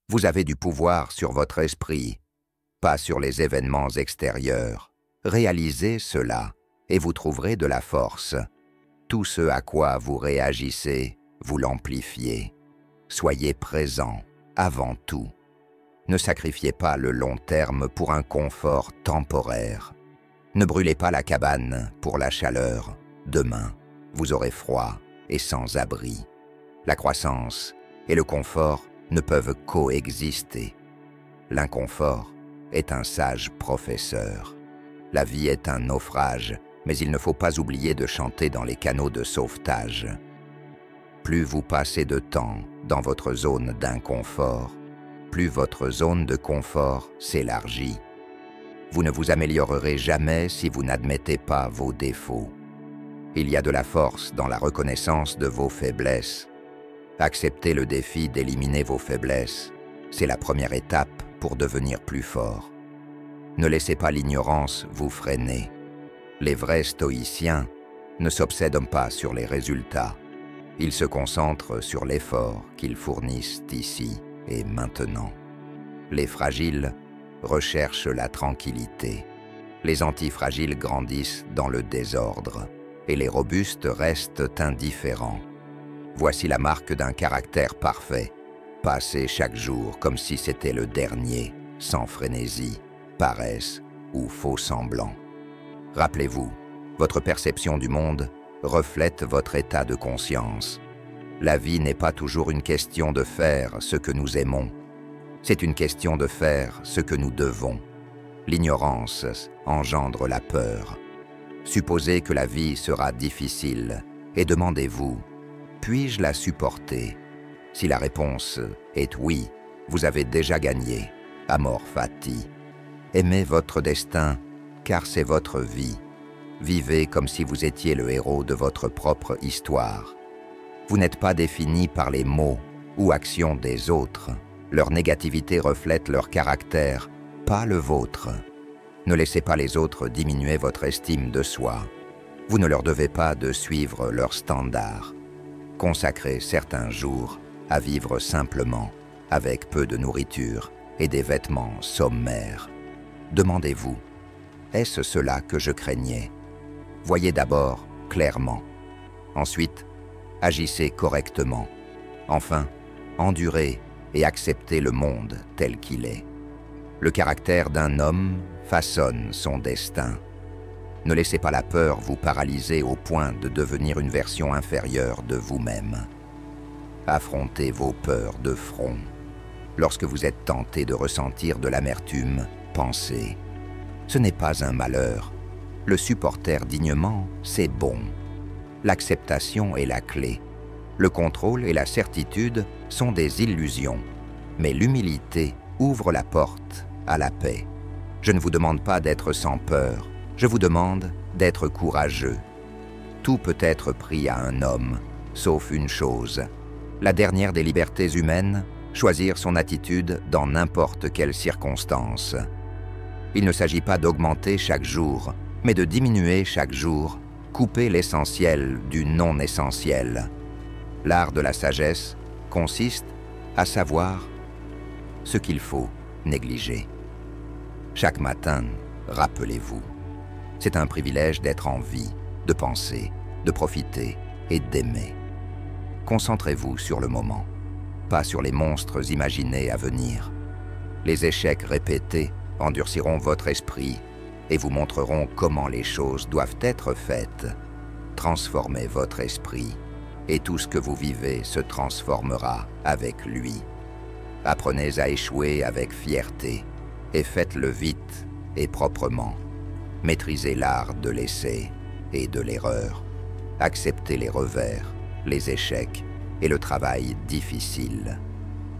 Vous avez du pouvoir sur votre esprit, pas sur les événements extérieurs. Réalisez cela et vous trouverez de la force. Tout ce à quoi vous réagissez, vous l'amplifiez. Soyez présent avant tout. Ne sacrifiez pas le long terme pour un confort temporaire. Ne brûlez pas la cabane pour la chaleur. Demain, vous aurez froid et sans abri. La croissance et le confort ne peuvent coexister. L'inconfort est un sage professeur. La vie est un naufrage, mais il ne faut pas oublier de chanter dans les canaux de sauvetage. Plus vous passez de temps dans votre zone d'inconfort, plus votre zone de confort s'élargit. Vous ne vous améliorerez jamais si vous n'admettez pas vos défauts. Il y a de la force dans la reconnaissance de vos faiblesses. Acceptez le défi d'éliminer vos faiblesses. C'est la première étape pour devenir plus fort. Ne laissez pas l'ignorance vous freiner. Les vrais stoïciens ne s'obsèdent pas sur les résultats. Ils se concentrent sur l'effort qu'ils fournissent ici et maintenant. Les fragiles recherchent la tranquillité. Les antifragiles grandissent dans le désordre et les robustes restent indifférents. Voici la marque d'un caractère parfait. Passez chaque jour comme si c'était le dernier, sans frénésie, paresse ou faux semblant. Rappelez-vous, votre perception du monde reflète votre état de conscience. La vie n'est pas toujours une question de faire ce que nous aimons. C'est une question de faire ce que nous devons. L'ignorance engendre la peur. Supposez que la vie sera difficile et demandez-vous, puis-je la supporter? Si la réponse est oui, vous avez déjà gagné. Amor fati. Aimez votre destin, car c'est votre vie. Vivez comme si vous étiez le héros de votre propre histoire. Vous n'êtes pas défini par les mots ou actions des autres. Leur négativité reflète leur caractère, pas le vôtre. Ne laissez pas les autres diminuer votre estime de soi. Vous ne leur devez pas de suivre leurs standards. Consacrez certains jours à vivre simplement, avec peu de nourriture et des vêtements sommaires. Demandez-vous, est-ce cela que je craignais? Voyez d'abord clairement. Ensuite, agissez correctement. Enfin, endurez et acceptez le monde tel qu'il est. Le caractère d'un homme façonne son destin. Ne laissez pas la peur vous paralyser au point de devenir une version inférieure de vous-même. Affrontez vos peurs de front. Lorsque vous êtes tenté de ressentir de l'amertume, pensez, ce n'est pas un malheur. Le supporter dignement, c'est bon. L'acceptation est la clé. Le contrôle et la certitude sont des illusions, mais l'humilité ouvre la porte à la paix. Je ne vous demande pas d'être sans peur, je vous demande d'être courageux. Tout peut être pris à un homme, sauf une chose. La dernière des libertés humaines, choisir son attitude dans n'importe quelle circonstance. Il ne s'agit pas d'augmenter chaque jour, mais de diminuer chaque jour, couper l'essentiel du non-essentiel. L'art de la sagesse consiste à savoir ce qu'il faut négliger. Chaque matin, rappelez-vous, c'est un privilège d'être en vie, de penser, de profiter et d'aimer. Concentrez-vous sur le moment, pas sur les monstres imaginés à venir. Les échecs répétés endurciront votre esprit et vous montreront comment les choses doivent être faites. Transformez votre esprit et tout ce que vous vivez se transformera avec lui. Apprenez à échouer avec fierté et faites-le vite et proprement. Maîtrisez l'art de l'essai et de l'erreur. Acceptez les revers, les échecs et le travail difficile.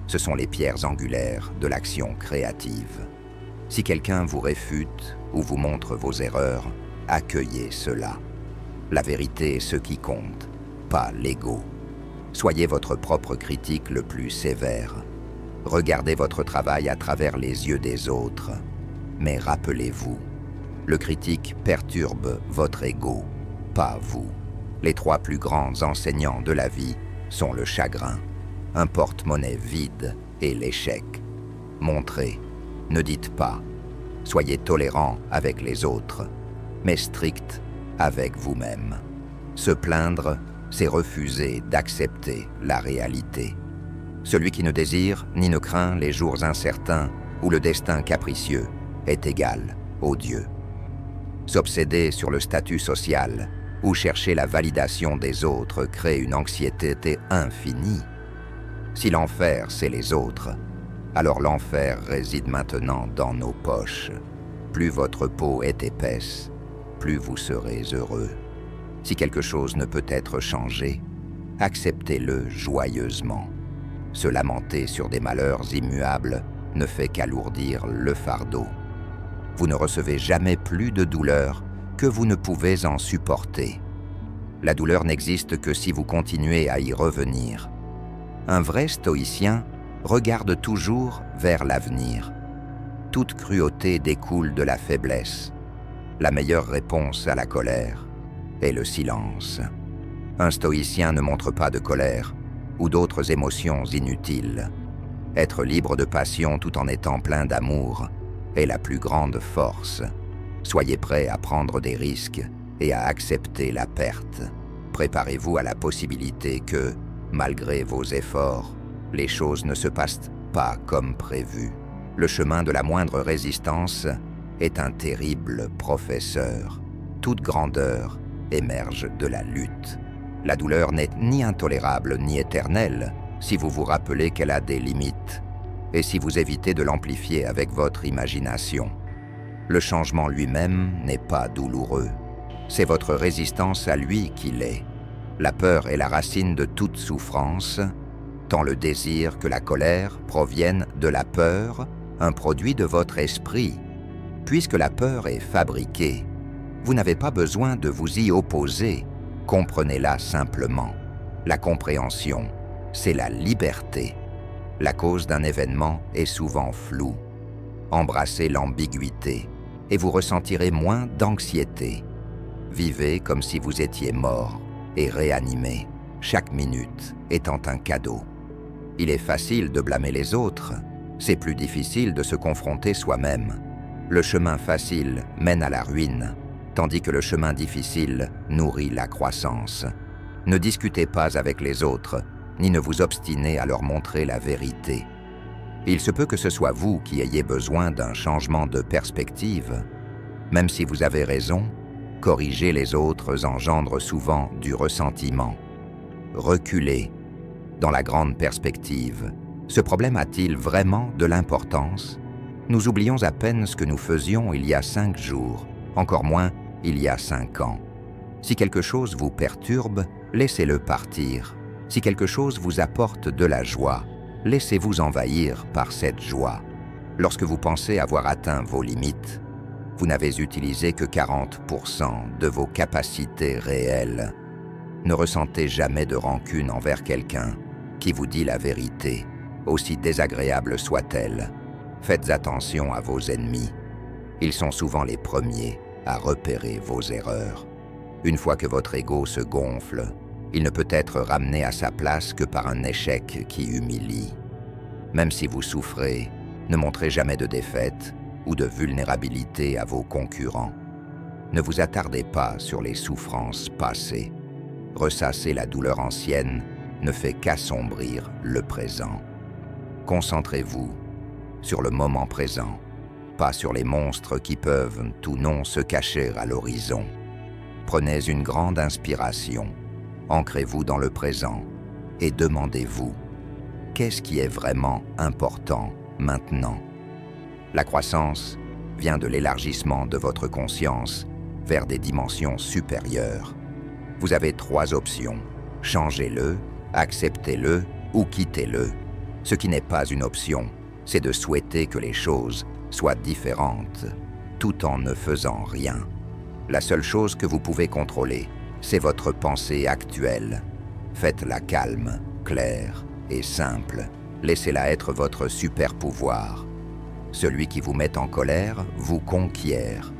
Ce sont les pierres angulaires de l'action créative. Si quelqu'un vous réfute ou vous montre vos erreurs, accueillez cela. La vérité est ce qui compte, pas l'ego. Soyez votre propre critique le plus sévère. Regardez votre travail à travers les yeux des autres. Mais rappelez-vous, le critique perturbe votre ego, pas vous. Les trois plus grands enseignants de la vie sont le chagrin, un porte-monnaie vide et l'échec. montrez, ne dites pas. Soyez tolérant avec les autres, mais strict avec vous-même. Se plaindre, c'est refuser d'accepter la réalité. Celui qui ne désire ni ne craint les jours incertains ou le destin capricieux est égal aux dieux. S'obséder sur le statut social ou chercher la validation des autres crée une anxiété infinie. Si l'enfer, c'est les autres, alors l'enfer réside maintenant dans nos poches. Plus votre peau est épaisse, plus vous serez heureux. Si quelque chose ne peut être changé, acceptez-le joyeusement. Se lamenter sur des malheurs immuables ne fait qu'alourdir le fardeau. Vous ne recevez jamais plus de douleur que vous ne pouvez en supporter. La douleur n'existe que si vous continuez à y revenir. Un vrai stoïcien regarde toujours vers l'avenir. Toute cruauté découle de la faiblesse. La meilleure réponse à la colère est le silence. Un stoïcien ne montre pas de colère ou d'autres émotions inutiles. Être libre de passion tout en étant plein d'amour est la plus grande force. Soyez prêt à prendre des risques et à accepter la perte. Préparez-vous à la possibilité que, malgré vos efforts, les choses ne se passent pas comme prévu. Le chemin de la moindre résistance est un terrible professeur. Toute grandeur émerge de la lutte. La douleur n'est ni intolérable ni éternelle si vous vous rappelez qu'elle a des limites et si vous évitez de l'amplifier avec votre imagination. Le changement lui-même n'est pas douloureux. C'est votre résistance à lui qui l'est. La peur est la racine de toute souffrance, tant le désir que la colère proviennent de la peur, un produit de votre esprit. Puisque la peur est fabriquée, vous n'avez pas besoin de vous y opposer, comprenez-la simplement. La compréhension, c'est la liberté. La cause d'un événement est souvent floue. Embrassez l'ambiguïté et vous ressentirez moins d'anxiété. Vivez comme si vous étiez mort et réanimé, chaque minute étant un cadeau. Il est facile de blâmer les autres, c'est plus difficile de se confronter soi-même. Le chemin facile mène à la ruine, tandis que le chemin difficile nourrit la croissance. Ne discutez pas avec les autres, ni ne vous obstinez à leur montrer la vérité. Il se peut que ce soit vous qui ayez besoin d'un changement de perspective. Même si vous avez raison, corriger les autres engendre souvent du ressentiment. Reculez. Dans la grande perspective, ce problème a-t-il vraiment de l'importance? Nous oublions à peine ce que nous faisions il y a 5 jours, encore moins il y a 5 ans. Si quelque chose vous perturbe, laissez-le partir. Si quelque chose vous apporte de la joie, laissez-vous envahir par cette joie. Lorsque vous pensez avoir atteint vos limites, vous n'avez utilisé que 40% de vos capacités réelles. Ne ressentez jamais de rancune envers quelqu'un qui vous dit la vérité, aussi désagréable soit-elle. Faites attention à vos ennemis. Ils sont souvent les premiers à repérer vos erreurs. Une fois que votre ego se gonfle, il ne peut être ramené à sa place que par un échec qui humilie. Même si vous souffrez, ne montrez jamais de défaite ou de vulnérabilité à vos concurrents. Ne vous attardez pas sur les souffrances passées. Ressasser la douleur ancienne ne fait qu'assombrir le présent. Concentrez-vous sur le moment présent, pas sur les monstres qui peuvent ou non se cacher à l'horizon. Prenez une grande inspiration, ancrez-vous dans le présent et demandez-vous, qu'est-ce qui est vraiment important maintenant? La croissance vient de l'élargissement de votre conscience vers des dimensions supérieures. Vous avez 3 options, changez-le, acceptez-le ou quittez-le. Ce qui n'est pas une option, c'est de souhaiter que les choses soient différentes, tout en ne faisant rien. La seule chose que vous pouvez contrôler, c'est votre pensée actuelle. Faites-la calme, claire et simple. Laissez-la être votre super pouvoir. Celui qui vous met en colère vous conquiert.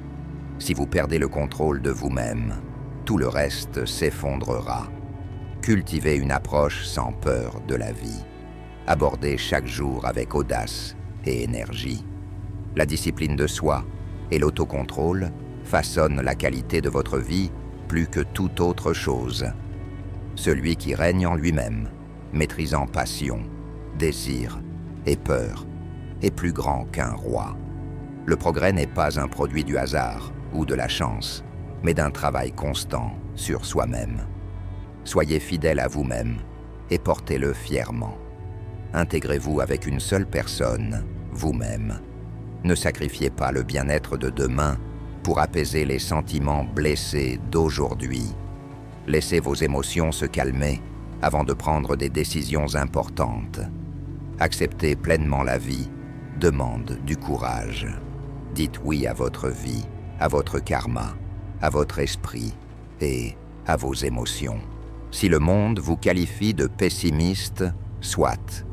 Si vous perdez le contrôle de vous-même, tout le reste s'effondrera. Cultivez une approche sans peur de la vie. Abordez chaque jour avec audace et énergie. La discipline de soi et l'autocontrôle façonnent la qualité de votre vie plus que toute autre chose. Celui qui règne en lui-même, maîtrisant passion, désir et peur, est plus grand qu'un roi. Le progrès n'est pas un produit du hasard ou de la chance, mais d'un travail constant sur soi-même. Soyez fidèle à vous-même et portez-le fièrement. Intégrez-vous avec une seule personne, vous-même. Ne sacrifiez pas le bien-être de demain pour apaiser les sentiments blessés d'aujourd'hui. Laissez vos émotions se calmer avant de prendre des décisions importantes. Accepter pleinement la vie demande du courage. Dites oui à votre vie, à votre karma, à votre esprit et à vos émotions. Si le monde vous qualifie de pessimiste, soit.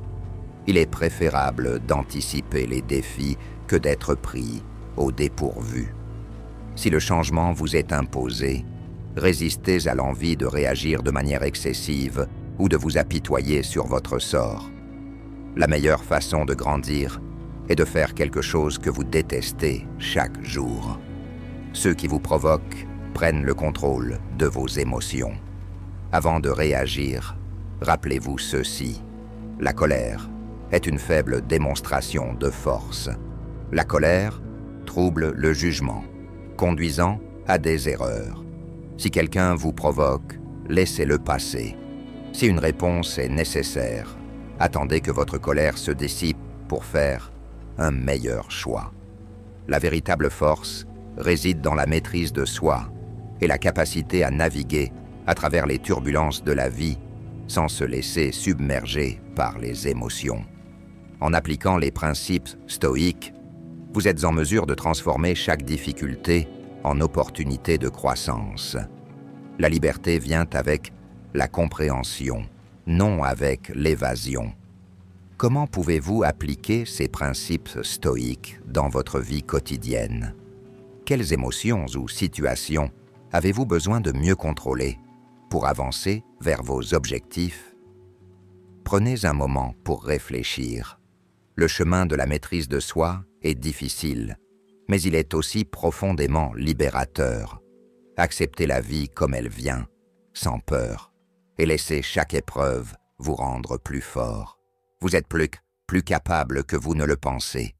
Il est préférable d'anticiper les défis que d'être pris au dépourvu. Si le changement vous est imposé, résistez à l'envie de réagir de manière excessive ou de vous apitoyer sur votre sort. La meilleure façon de grandir est de faire quelque chose que vous détestez chaque jour. Ceux qui vous provoquent prennent le contrôle de vos émotions. Avant de réagir, rappelez-vous ceci. La colère est une faible démonstration de force. La colère trouble le jugement, conduisant à des erreurs. Si quelqu'un vous provoque, laissez-le passer. Si une réponse est nécessaire, attendez que votre colère se dissipe pour faire un meilleur choix. La véritable force réside dans la maîtrise de soi et la capacité à naviguer à travers les turbulences de la vie sans se laisser submerger par les émotions. En appliquant les principes stoïques, vous êtes en mesure de transformer chaque difficulté en opportunité de croissance. La liberté vient avec la compréhension, non avec l'évasion. Comment pouvez-vous appliquer ces principes stoïques dans votre vie quotidienne? Quelles émotions ou situations avez-vous besoin de mieux contrôler pour avancer vers vos objectifs? Prenez un moment pour réfléchir. Le chemin de la maîtrise de soi est difficile, mais il est aussi profondément libérateur. Acceptez la vie comme elle vient, sans peur, et laissez chaque épreuve vous rendre plus fort. Vous êtes plus capable que vous ne le pensez.